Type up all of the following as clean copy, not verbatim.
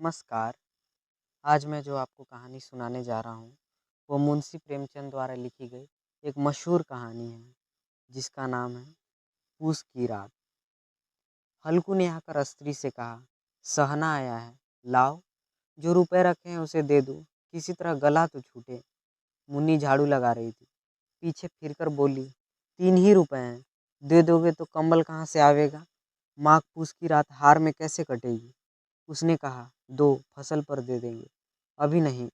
नमस्कार। आज मैं जो आपको कहानी सुनाने जा रहा हूँ, वो मुंशी प्रेमचंद द्वारा लिखी गई एक मशहूर कहानी है, जिसका नाम है पूस की रात। हल्कू ने आकर स्त्री से कहा, सहना आया है, लाओ, जो रुपए रखे हैं उसे दे दो, किसी तरह गला तो छूटे। मुन्नी झाड़ू लगा रही थी, पीछे फिरकर बोली, 3 ही रुपए हैं, दे दोगे तो कंबल कहाँ से आवेगा? माघ पूस की रात हार में कैसे कटेगी? उसने कहा, दो, फसल पर दे देंगे, अभी नहीं।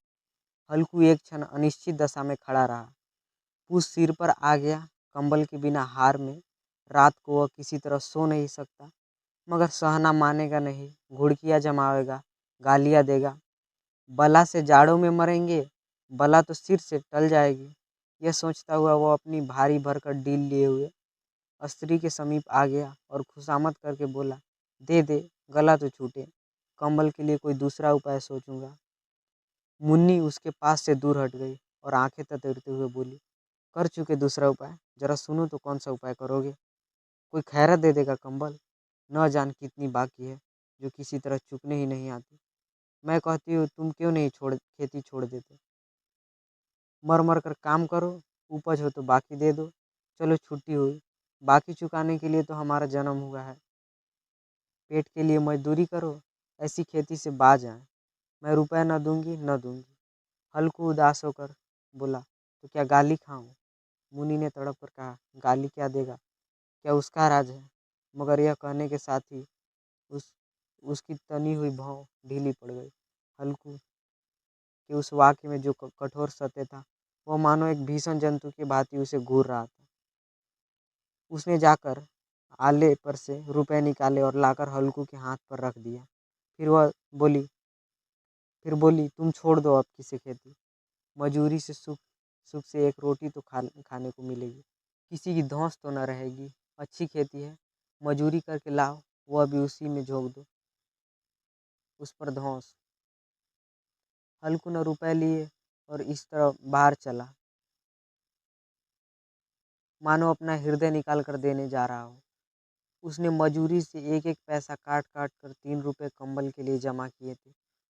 हल्कू एक क्षण अनिश्चित दशा में खड़ा रहा। पूस सिर पर आ गया, कंबल के बिना हार में रात को वह किसी तरह सो नहीं सकता, मगर सहना मानेगा नहीं, घुड़कियाँ जमावेगा, गालियाँ देगा। बला से जाड़ों में मरेंगे, बला तो सिर से टल जाएगी। यह सोचता हुआ वह अपनी भारी भरकर डील लिए हुए स्त्री के समीप आ गया और खुशामद करके बोला, दे दे, गला तो छूटे, कंबल के लिए कोई दूसरा उपाय सोचूंगा। मुन्नी उसके पास से दूर हट गई और आंखें ततरते हुए बोली, कर चुके दूसरा उपाय, जरा सुनो तो कौन सा उपाय करोगे? कोई खैरत दे देगा कंबल, न जान कितनी बाकी है, जो किसी तरह चुकने ही नहीं आती। मैं कहती हूँ तुम क्यों नहीं खेती छोड़ देते, मर मर कर काम करो, उपज हो तो बाकी दे दो। चलो छुट्टी हुई, बाकी चुकाने के लिए तो हमारा जन्म हुआ है, पेट के लिए मजदूरी करो, ऐसी खेती से बाज आए। मैं रुपए न दूंगी न दूंगी। हल्कू उदास होकर बोला, तो क्या गाली खाऊं? मुनि ने तड़प कर कहा, गाली क्या देगा, क्या उसका राज है? मगर यह कहने के साथ ही उस उसकी तनी हुई भौं ढीली पड़ गई। हल्कू के उस वाक्य में जो कठोर सत्य था, वह मानो एक भीषण जंतु की भांति उसे घूर रहा था। उसने जाकर आले पर से रुपए निकाले और लाकर हल्कू के हाथ पर रख दिया। फिर वह बोली फिर बोली, तुम छोड़ दो अब किसी खेती, मजूरी से सुख सुख से एक रोटी तो खाने को मिलेगी, किसी की धौंस तो न रहेगी। अच्छी खेती है, मजूरी करके लाओ, वह भी उसी में झोंक दो, उस पर धौंस। हल्कू ने रुपए लिए और इस तरह बाहर चला, मानो अपना हृदय निकाल कर देने जा रहा हो। उसने मजूरी से एक एक पैसा काट काट कर 3 रुपए कंबल के लिए जमा किए थे।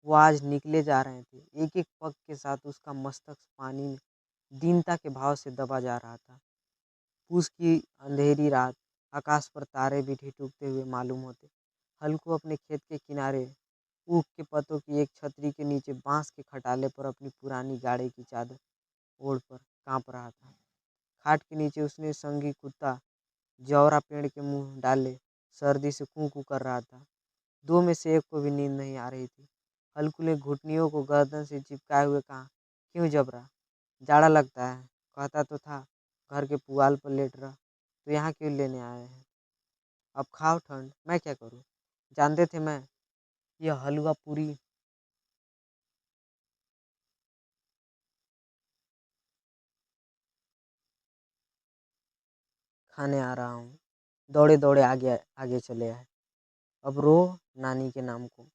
वो आज निकले जा रहे थे। एक एक पग के साथ उसका मस्तक पानी में दीनता के भाव से दबा जा रहा था। पूस की अंधेरी रात, आकाश पर तारे भी ठिठुकते हुए मालूम होते। हल्कू अपने खेत के किनारे ऊख के पत्तों की एक छतरी के नीचे बांस के खटाले पर अपनी पुरानी गाड़ी की चादर ओढ़ पर कांप रहा था। खाट के नीचे उसने संगी कुत्ता जौरा पेड़ के मुंह डाले सर्दी से कू कू कर रहा था। दो में से एक को भी नींद नहीं आ रही थी। हल्कू ने घुटनियों को गर्दन से चिपकाए हुए कहा, क्यों जबरा, जाड़ा लगता है? कहता तो था घर के पुआल पर लेट रहा, तो यहाँ क्यों लेने आए हैं? अब खाओ ठंड, मैं क्या करूँ? जानते थे मैं यह हलवा पूरी खाने आ रहा हूँ। दौड़े दौड़े आगे आगे चले आए। अब रो नानी के नाम को।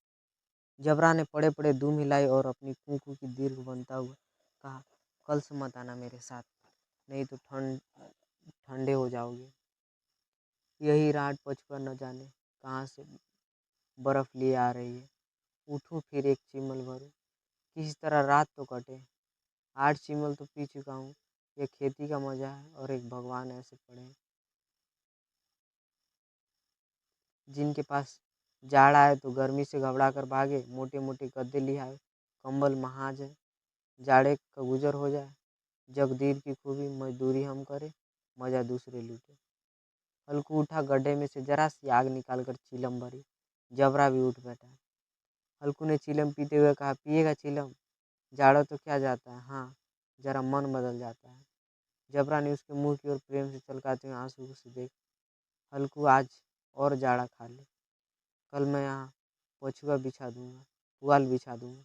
जबरा ने पड़े पड़े दूम हिलाई और अपनी कूकू की दीर्घ बनता हुआ कहा, कल से मत आना मेरे साथ, नहीं तो ठंडे हो जाओगे। यही रात पचकर न जाने कहाँ से बर्फ लिए आ रही है। उठूं फिर एक चिमल भरूं, किसी तरह रात तो कटे। 8 चिमल तो पी चुका हूँ। यह खेती का मजा है और एक भगवान ऐसे पड़े हैं जिनके पास जाड़ आए तो गर्मी से घबरा कर भागे, मोटे मोटे गद्दे लिहाए, कंबल महाज है, जाड़े का गुजर हो जाए। जगदीर की खूबी, मजदूरी हम करें, मजा दूसरे लूटे। हल्कू उठा, गड्ढे में से जरा सी आग निकाल कर चीलम भरी। जबरा भी उठ बैठा। हल्कू ने चीलम पीते हुए कहा, पिएगा चीलम? जाड़ा तो क्या जाता है, हाँ, जरा मन बदल जाता है। जबरा ने उसके मुंह की ओर प्रेम से छलकाते हुए आंसू से देख, हल्कू आज और जाड़ा खा ले, कल मैं यहाँ पछुआ बिछा दूंगा, पुआल बिछा दूंगा,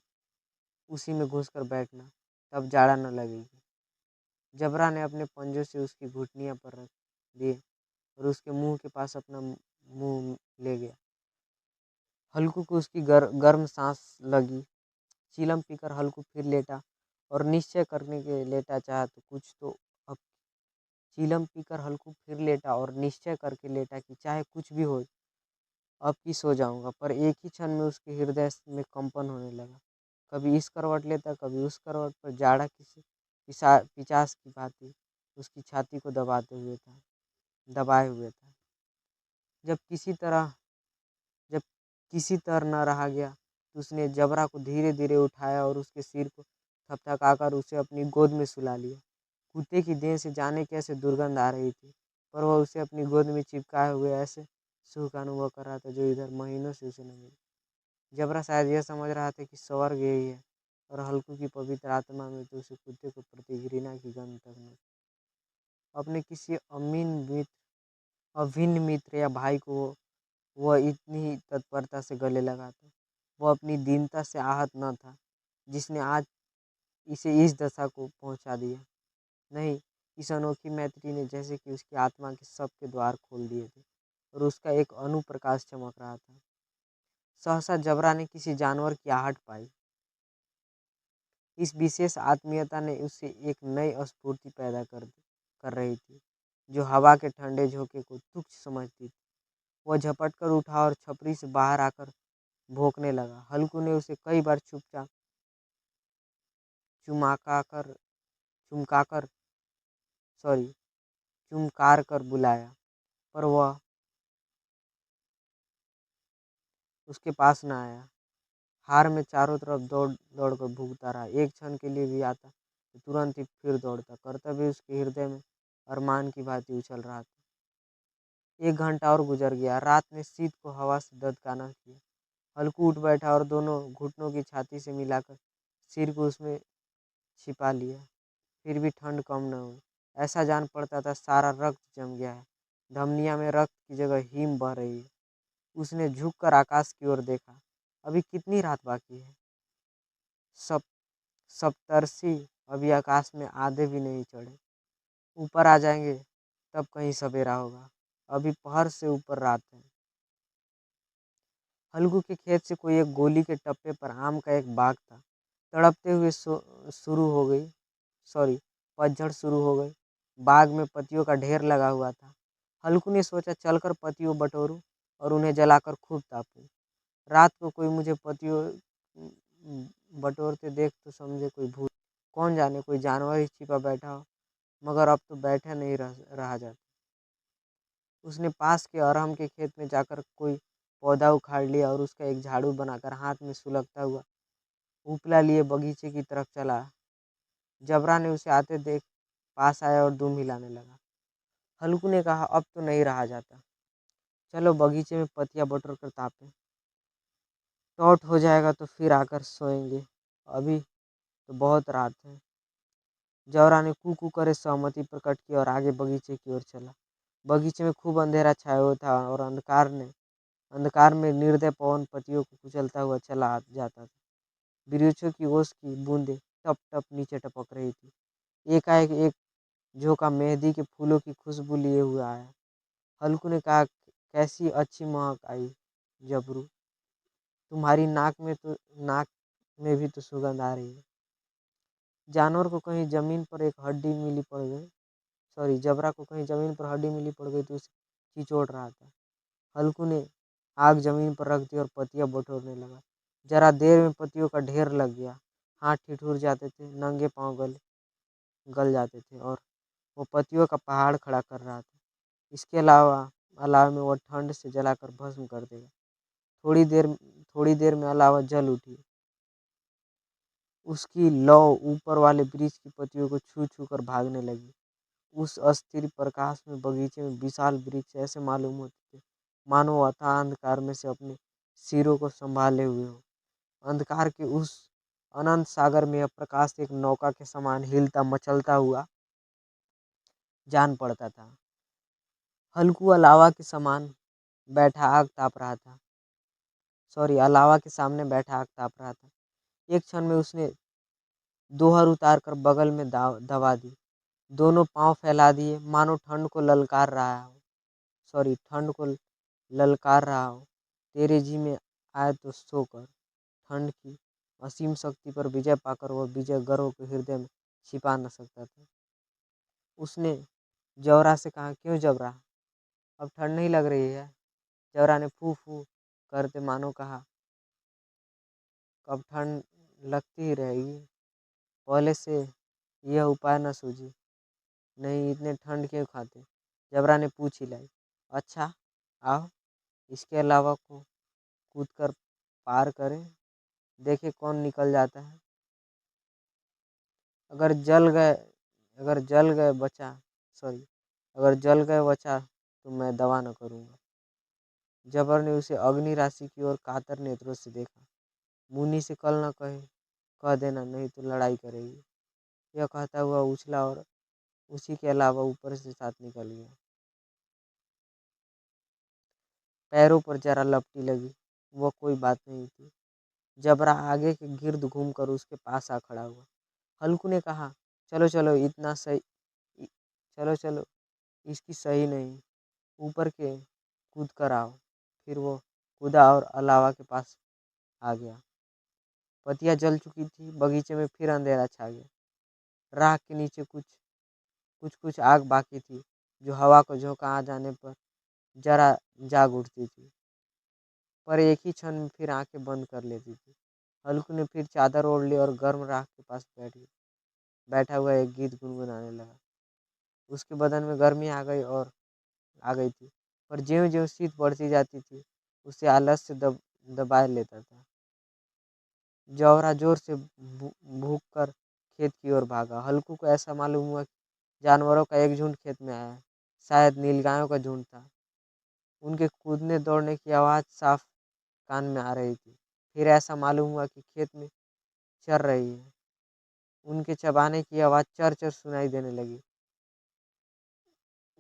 उसी में घुस कर बैठना, तब जाड़ा न लगेगी। जबरा ने अपने पंजों से उसकी घुटनियां पर रख दिए और उसके मुंह के पास अपना मुंह ले गया। हल्कू को उसकी गर्म सांस लगी। चीलम पीकर हल्कू फिर लेटा और निश्चय करने के लेटा, चाहा तो कुछ तो अब। चीलम पीकर हल्कू फिर लेटा और निश्चय करके लेटा कि चाहे कुछ भी हो, अब की सो जाऊंगा। पर एक ही क्षण में उसके हृदय में कंपन होने लगा। कभी इस करवट लेता, कभी उस करवट पर। जाड़ा किसी पिचास की भांति उसकी छाती को दबाए हुए था। जब किसी तरह जब किसी तरह न रहा गया तो उसने जबरा को धीरे धीरे उठाया और उसके सिर को थपथकाकर उसे अपनी गोद में सुला लिया। कुत्ते की देह से जाने कैसे दुर्गंध आ रही थी, पर वह उसे अपनी गोद में चिपकाए हुए ऐसे सुख का अनुभव कर रहा था जो इधर महीनों से उसे न मिला। जबरा शायद यह समझ रहा था कि स्वर्ग यही है, और हल्कू की पवित्र आत्मा में तो उसे कुत्ते को प्रति घृणा की गंध तक न। अपने किसी अभिन्न मित्र या भाई को वह इतनी ही तत्परता से गले लगाता। वह अपनी दीनता से आहत न था जिसने आज इसे इस दशा को पहुंचा दिया। नहीं, इस अनोखी मैत्री ने जैसे कि उसकी आत्मा के सबके द्वार खोल दिए थे और उसका एक अनुप्रकाश चमक रहा था। सहसा जबरा ने किसी जानवर की आहट पाई। इस विशेष आत्मीयता ने उससे एक नई स्फूर्ति पैदा कर रही थी, जो हवा के ठंडे झोंके को तुच्छ समझती थी। वह झपट कर उठा और छपरी से बाहर आकर भौंकने लगा। हल्कू ने उसे कई बार चुपचाप चुमकाकर चुमकाकर सॉरी चुमकार कर बुलाया, पर वह उसके पास न आया। हार में चारों तरफ दौड़ दौड़ कर भूखता रहा। एक क्षण के लिए भी आता तो तुरंत ही फिर दौड़ता। कर्तव्य उसके हृदय में अरमान की भांति उछल रहा था। 1 घंटा और गुजर गया। रात ने शीत को हवा से ददकाना किया। हल्कू उठ बैठा और दोनों घुटनों की छाती से मिलाकर सिर को उसमें छिपा लिया। फिर भी ठंड कम न हुई। ऐसा जान पड़ता था सारा रक्त जम गया है। धमनिया में रक्त की जगह हिम बह रही है। उसने झुककर आकाश की ओर देखा। अभी कितनी रात बाकी है? सब सप्तर्षि अभी आकाश में आधे भी नहीं चढ़े। ऊपर आ जाएंगे तब कहीं सवेरा होगा। अभी पहर से ऊपर रात है। हल्कू के खेत से कोई एक गोली के टप्पे पर आम का एक बाग था। तड़पते हुए शुरू हो गई सॉरी पतझड़ शुरू हो गई। बाग में पत्तियों का ढेर लगा हुआ था। हल्कू ने सोचा चलकर पत्तियों बटोरूं और उन्हें जलाकर खूब तापूं। रात को कोई मुझे पत्तियों बटोरते देख तो समझे कोई भूत। कौन जाने कोई जानवर ही छिपा बैठा हो, मगर अब तो बैठा नहीं रहा जाता। उसने पास के अरहम के खेत में जाकर कोई पौधा उखाड़ लिया और उसका एक झाड़ू बनाकर हाथ में सुलगता हुआ उपला लिए बगीचे की तरफ चला। जबरा ने उसे आते देख पास आया और दुम हिलाने लगा। हल्कू ने कहा, अब तो नहीं रहा जाता, चलो बगीचे में पत्तियां बटोर कर तापें। टॉट हो जाएगा तो फिर आकर सोएंगे, अभी तो बहुत रात है। जबरा ने कू कू करे सहमति प्रकट की और आगे बगीचे की ओर चला। बगीचे में खूब अंधेरा छाया हुआ था और अंधकार में निर्दय पवन पत्तियों को कुचलता हुआ चला जाता था। वृक्षों की ओस की बूंदें टप टप नीचे टपक रही थी। एकाएक एक झोंका मेहंदी के फूलों की खुशबू लिए हुआ आया। हल्कू ने कहा, कैसी अच्छी महक आई जबरू, तुम्हारी नाक में भी तो सुगंध आ रही है। जानवर को कहीं जमीन पर एक हड्डी मिली पड़ गई जबरा को कहीं जमीन पर हड्डी मिली पड़ गई तो उसे चिचोड़ रहा था। हल्कू ने आग जमीन पर रख दी और पत्तियां बटोरने लगा। जरा देर में पत्तियों का ढेर लग गया। हाथ ठिठुर जाते थे, नंगे पांव गल जाते थे और वो पत्तियों का पहाड़ खड़ा कर रहा था। इसके अलावा में वह ठंड से जलाकर भस्म कर देगा। थोड़ी देर में अलावा जल उठी। उसकी लौ ऊपर वाले वृक्ष की पत्तियों को छू छू कर भागने लगी। उस अस्थिर प्रकाश में बगीचे में विशाल वृक्ष ऐसे मालूम होते थे मानो अथाह अंधकार में से अपने सिरों को संभाले हुए हो। अंधकार के उस अनंत सागर में यह प्रकाश एक नौका के समान हिलता मचलता हुआ जान पड़ता था। हल्कू अलावा के समान बैठा आग ताप रहा था अलावा के सामने बैठा आग ताप रहा था। एक क्षण में उसने दोहर उतार कर बगल में दबा दी। दोनों पांव फैला दिए मानो ठंड को ललकार रहा हो। तेरे जी में आए तो सो कर। ठंड की असीम शक्ति पर विजय पाकर वह विजय गर्व को हृदय में छिपा न सकता था। उसने जबरा से कहा, क्यों जबरा, अब ठंड नहीं लग रही है? जबरा ने फू फू करते मानो कहा, कब ठंड लगती ही रहेगी। पहले से यह उपाय न सूझी। नहीं, इतने ठंड क्यों खाते? जबरा ने पूछ हिलाई। अच्छा, आओ, इसके अलावा को कूद कर पार करें, देखे कौन निकल जाता है। अगर जल गए अगर जल गए बचा सॉरी अगर जल गए बचा तो मैं दवा न करूँगा। जबर ने उसे अग्नि राशि की ओर कातर नेत्रों से देखा। मुन्नी से कल न कह देना, नहीं तो लड़ाई करेगी। यह कहता हुआ उछला और उसी के अलावा ऊपर से साथ निकल गया। पैरों पर जरा लपटी लगी, वह कोई बात नहीं थी। जबरा आगे के गिर्द घूमकर उसके पास आ खड़ा हुआ। हल्कू ने कहा, चलो चलो, इतना सही चलो चलो, इसकी सही नहीं, ऊपर के कूद कर आओ। फिर वो कूदा और अलावा के पास आ गया। पतिया जल चुकी थी। बगीचे में फिर अंधेरा छा गया। राख के नीचे कुछ आग बाकी थी, जो हवा को झोंका आ जाने पर जरा जाग उठती थी, पर एक ही क्षण में फिर आंखें बंद कर लेती थी। हल्कू ने फिर चादर ओढ़ ली और गर्म राख के पास बैठा हुआ एक गीत गुनगुनाने लगा। उसके बदन में गर्मी आ गई थी, पर ज्यों ज्यों शीत बढ़ती जाती थी, उसे आलस से दबाए लेता था। जौहरा जोर से भूख कर खेत की ओर भागा। हल्कू को ऐसा मालूम हुआ कि जानवरों का एक झुंड खेत में आया है। शायद नीलगायों का झुंड था। उनके कूदने दौड़ने की आवाज़ साफ कान में आ रही थी। फिर ऐसा मालूम हुआ कि खेत में चर रही है। उनके चबाने की आवाज़ चर चर सुनाई देने लगी।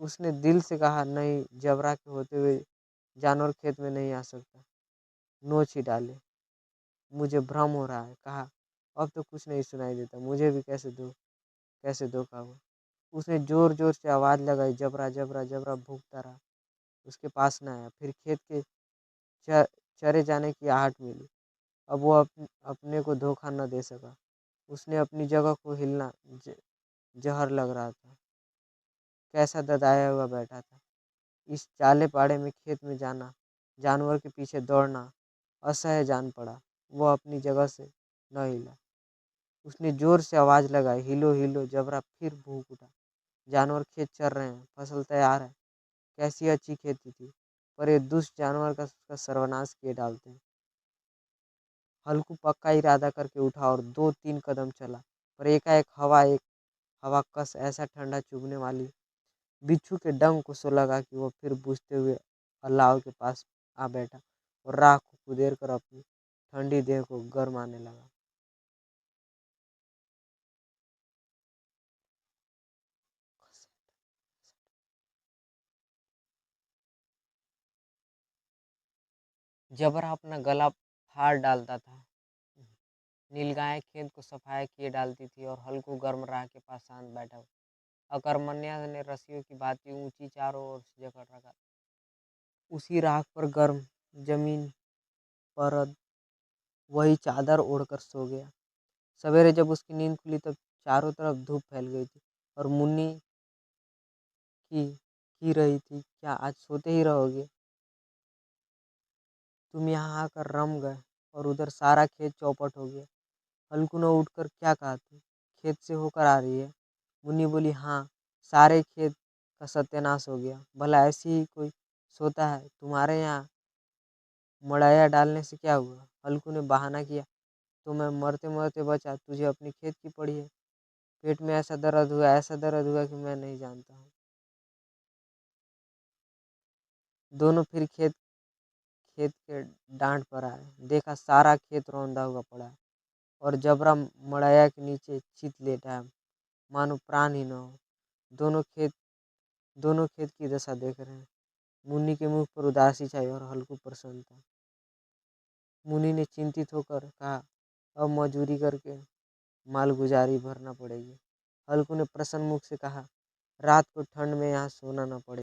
उसने दिल से कहा, नहीं, जबरा के होते हुए जानवर खेत में नहीं आ सकता। नोच ही डाले, मुझे भ्रम हो रहा है। कहा, अब तो कुछ नहीं सुनाई देता, मुझे भी कैसे धोखा हुआ। उसने जोर जोर से आवाज़ लगाई, जबरा जबरा जबरा भूखता रहा, उसके पास न आया। फिर खेत के चरे जाने की आहट मिली। अब वो अपने को धोखा न दे सका। उसने अपनी जगह को हिलना जहर लग रहा था। कैसा ददाया हुआ बैठा था। इस चाले पाड़े में खेत में जाना, जानवर के पीछे दौड़ना असह्य जान पड़ा। वह अपनी जगह से न हिला। उसने जोर से आवाज़ लगाई, हिलो हिलो। जबरा फिर भूख उठा। जानवर खेत चर रहे हैं, फसल तैयार है। कैसी अच्छी खेती थी, पर ये दुष्ट जानवर का सर्वनाश किए डालते हैं। हल्कू पक्का इरादा करके उठा और 2-3 कदम चला, पर एकाएक हवा कस ऐसा ठंडा चुभने वाली बिच्छू के डंक को सो लगा कि वो फिर बुझते हुए अल्लाह के पास आ बैठा और राख को कुदेर कर अपनी ठंडी देह को गरमाने लगा। जबरा अपना गला फाड़ डालता था। नीलगाय खेत को सफाया किए डालती थी और हल्कू गर्म राह के पास शांत बैठा हुआ। अकर्मण्या ने रस्सियों की भांति ऊंची चारों ओर से जकड़ रखा। उसी राख पर गर्म जमीन पर वही चादर ओढ़कर सो गया। सवेरे जब उसकी नींद खुली तब चारों तरफ धूप फैल गई थी और मुन्नी की रही थी, क्या आज सोते ही रहोगे? तुम यहाँ आकर रम गए और उधर सारा खेत चौपट हो गया। हल्कू ने उठकर, क्या कहा तू? खेत से होकर आ रही है? मुन्नी बोली, हाँ, सारे खेत का सत्यानाश हो गया। भला ऐसे ही कोई सोता है? तुम्हारे यहाँ मड़ाया डालने से क्या हुआ? हल्कू ने बहाना किया, तो मैं मरते मरते बचा, तुझे अपनी खेत की पड़ी है। पेट में ऐसा दर्द हुआ कि मैं नहीं जानता हूँ। दोनों फिर खेत खेत के डांड पर आए। देखा सारा खेत रौंदा हुआ पड़ा है और जबरा मड़ाया के नीचे चित लेटा है, मानो प्राण ही न हो। दोनों खेत दोनों खेत की दशा देख रहे हैं। मुन्नी के मुख पर उदासी छाई और हल्कू प्रसन्न था। मुन्नी ने चिंतित होकर कहा, अब मजूरी करके मालगुजारी भरना पड़ेगी। हल्कू ने प्रसन्न मुख से कहा, रात को ठंड में यहाँ सोना न पड़े।